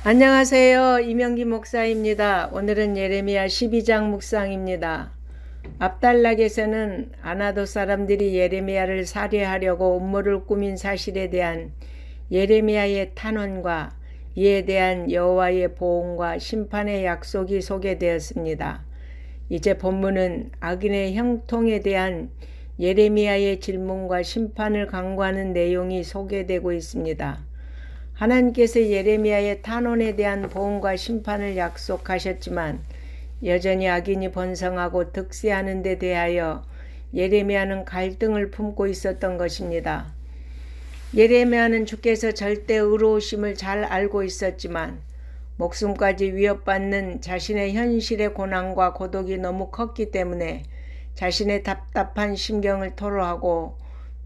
안녕하세요. 이명기 목사입니다. 오늘은 예레미야 12장 묵상입니다. 압달락에서는 아나돗 사람들이 예레미야를 살해하려고 음모를 꾸민 사실에 대한 예레미야의 탄원과 이에 대한 여호와의 보응과 심판의 약속이 소개되었습니다. 이제 본문은 악인의 형통에 대한 예레미야의 질문과 심판을 강구하는 내용이 소개되고 있습니다. 하나님께서 예레미야의 탄원에 대한 보응과 심판을 약속하셨지만 여전히 악인이 번성하고 득세하는 데 대하여 예레미야는 갈등을 품고 있었던 것입니다. 예레미야는 주께서 절대 의로우심을 잘 알고 있었지만 목숨까지 위협받는 자신의 현실의 고난과 고독이 너무 컸기 때문에 자신의 답답한 심경을 토로하고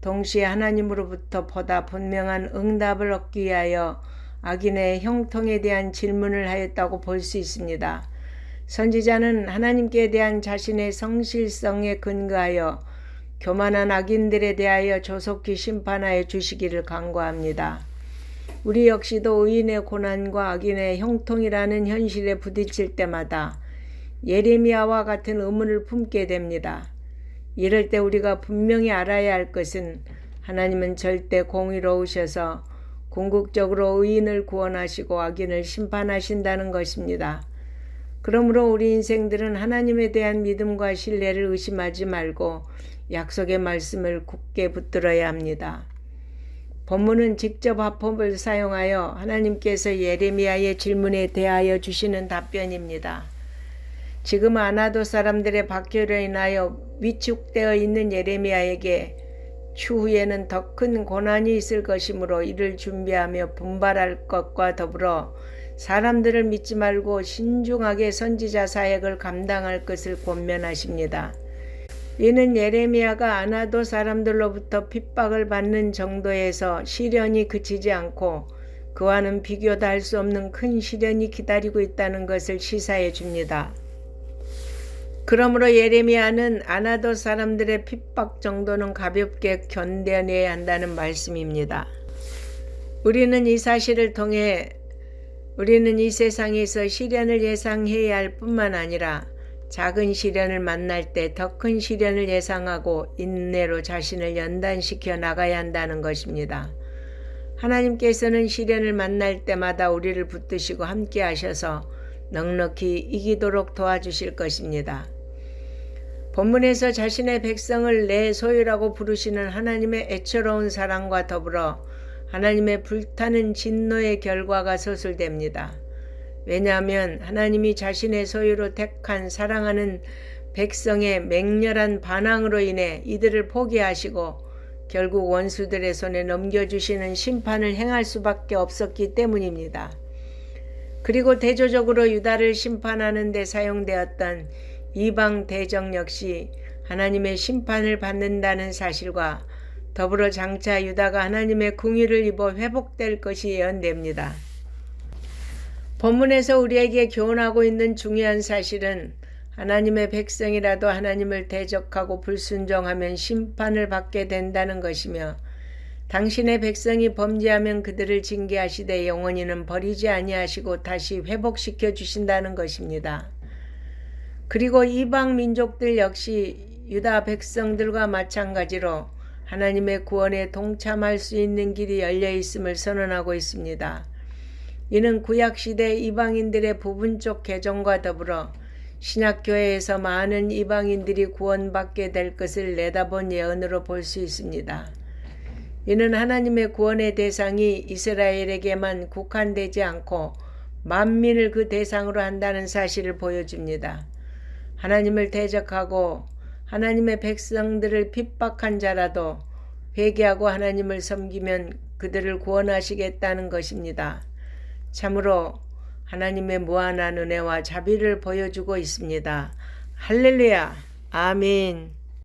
동시에 하나님으로부터 보다 분명한 응답을 얻기 위하여 악인의 형통에 대한 질문을 하였다고 볼 수 있습니다. 선지자는 하나님께 대한 자신의 성실성에 근거하여 교만한 악인들에 대하여 조속히 심판하여 주시기를 간구합니다. 우리 역시도 의인의 고난과 악인의 형통이라는 현실에 부딪힐 때마다 예레미야와 같은 의문을 품게 됩니다. 이럴 때 우리가 분명히 알아야 할 것은 하나님은 절대 공의로우셔서 궁극적으로 의인을 구원하시고 악인을 심판하신다는 것입니다. 그러므로 우리 인생들은 하나님에 대한 믿음과 신뢰를 의심하지 말고 약속의 말씀을 굳게 붙들어야 합니다. 본문은 직접 화법을 사용하여 하나님께서 예레미야의 질문에 대하여 주시는 답변입니다. 지금 아나돗 사람들의 박해로 인하여 위축되어 있는 예레미야에게 추후에는 더 큰 고난이 있을 것이므로 이를 준비하며 분발할 것과 더불어 사람들을 믿지 말고 신중하게 선지자 사역을 감당할 것을 권면하십니다. 이는 예레미야가 아나돗 사람들로부터 핍박을 받는 정도에서 시련이 그치지 않고 그와는 비교도 할 수 없는 큰 시련이 기다리고 있다는 것을 시사해 줍니다. 그러므로 예레미야는 아나돗 사람들의 핍박 정도는 가볍게 견뎌내야 한다는 말씀입니다. 우리는 이 사실을 통해 우리는 이 세상에서 시련을 예상해야 할 뿐만 아니라 작은 시련을 만날 때 더 큰 시련을 예상하고 인내로 자신을 연단시켜 나가야 한다는 것입니다. 하나님께서는 시련을 만날 때마다 우리를 붙드시고 함께 하셔서 넉넉히 이기도록 도와주실 것입니다. 본문에서 자신의 백성을 내 소유라고 부르시는 하나님의 애처로운 사랑과 더불어 하나님의 불타는 진노의 결과가 서술됩니다. 왜냐하면 하나님이 자신의 소유로 택한 사랑하는 백성의 맹렬한 반항으로 인해 이들을 포기하시고 결국 원수들의 손에 넘겨주시는 심판을 행할 수밖에 없었기 때문입니다. 그리고 대조적으로 유다를 심판하는 데 사용되었던 이방 대적 역시 하나님의 심판을 받는다는 사실과 더불어 장차 유다가 하나님의 궁의를 입어 회복될 것이 예언됩니다. 본문에서 우리에게 교훈하고 있는 중요한 사실은 하나님의 백성이라도 하나님을 대적하고 불순종하면 심판을 받게 된다는 것이며 당신의 백성이 범죄하면 그들을 징계하시되 영원히는 버리지 아니하시고 다시 회복시켜 주신다는 것입니다. 그리고 이방 민족들 역시 유다 백성들과 마찬가지로 하나님의 구원에 동참할 수 있는 길이 열려 있음을 선언하고 있습니다. 이는 구약시대 이방인들의 부분적 개종과 더불어 신약교회에서 많은 이방인들이 구원받게 될 것을 내다본 예언으로 볼 수 있습니다. 이는 하나님의 구원의 대상이 이스라엘에게만 국한되지 않고 만민을 그 대상으로 한다는 사실을 보여줍니다. 하나님을 대적하고 하나님의 백성들을 핍박한 자라도 회개하고 하나님을 섬기면 그들을 구원하시겠다는 것입니다. 참으로 하나님의 무한한 은혜와 자비를 보여주고 있습니다. 할렐루야! 아멘.